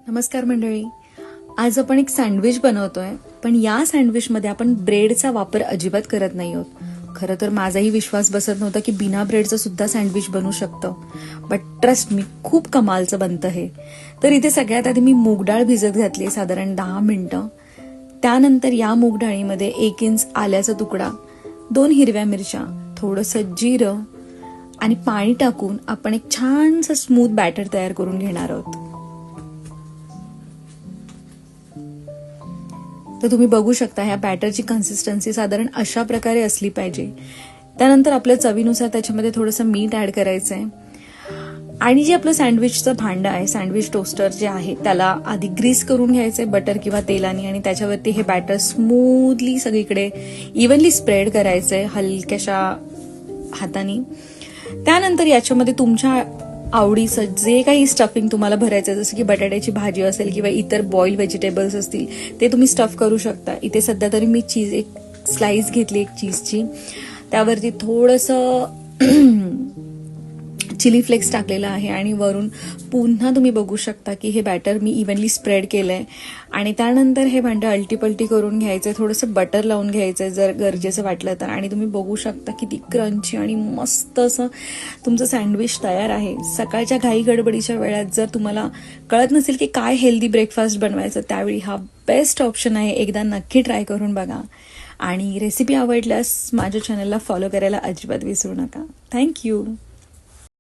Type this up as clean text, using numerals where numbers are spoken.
नमस्कार मंडळी. आज आपण एक सँडविच बनवतोय, पण या सँडविचमध्ये आपण ब्रेडचा वापर अजिबात करत नाही आहोत. खरं तर माझाही विश्वास बसत नव्हता की बिना ब्रेडचं सुद्धा सँडविच बनू शकतं, बट ट्रस्ट मी, खूप कमालचं बनतं हे. तर इथे सगळ्यात आधी मी मूग डाळ भिजत घातली साधारण 10 मिनिटं. त्यानंतर या मूग डाळीमध्ये 1 इंच आल्याचा तुकडा, 2 हिरव्या मिरच्या, थोडंसं जिरं आणि पाणी टाकून आपण एक छानसं स्मूथ बॅटर तयार करून घेणार आहोत. तर तुम्ही बघू शकता ह्या बॅटरची कन्सिस्टन्सी साधारण अशा प्रकारे असली पाहिजे. त्यानंतर आपल्या चवीनुसार त्याच्यामध्ये थोडंसं मीठ ऍड करायचं आहे. आणि जे आपलं सँडविचचं भांडं आहे, सँडविच टोस्टर जे आहे, त्याला आधी ग्रीस करून घ्यायचंय बटर किंवा तेलाने आणि त्याच्यावरती हे बॅटर स्मूथली सगळीकडे इव्हनली स्प्रेड करायचंय हलक्याशा हाताने. त्यानंतर याच्यामध्ये तुमच्या आवडीचं जे काही स्टफिंग तुम्हाला भरायचं, जसं की बटाट्याची भाजी असेल किंवा इतर बॉइल्ड व्हेजिटेबल्स असतील, ते तुम्ही स्टफ करू शकता. इथे सध्या तरी मी चीज एक स्लाइस घेतली एक चीजची, त्यावरती थोडंसं चिली फ्लेक्स टाकलेला आहे आणि वरून पुन्हा तुम्ही बघू शकता की हे बॅटर मी इव्हनली स्प्रेड केलंय. आणि त्यानंतर हे भांडं अल्टीपल्टी करून घ्यायचंय, थोडंसं बटर लावून घ्यायचंय जर गरजेचं वाटलं तर. आणि तुम्ही बघू शकता किती क्रंची आणि मस्त असं तुमचं सँडविच तयार आहे. सकाळच्या घाई गडबडीच्या वेळात जर तुम्हाला कळत नसेल की काय हेल्दी ब्रेकफास्ट बनवायचं, त्यावेळी हा बेस्ट ऑप्शन आहे. एकदा नक्की ट्राय करून बघा. आणि रेसिपी आवडल्यास माझ्या चॅनलला फॉलो करायला अजिबात विसरू नका. थँक्यू.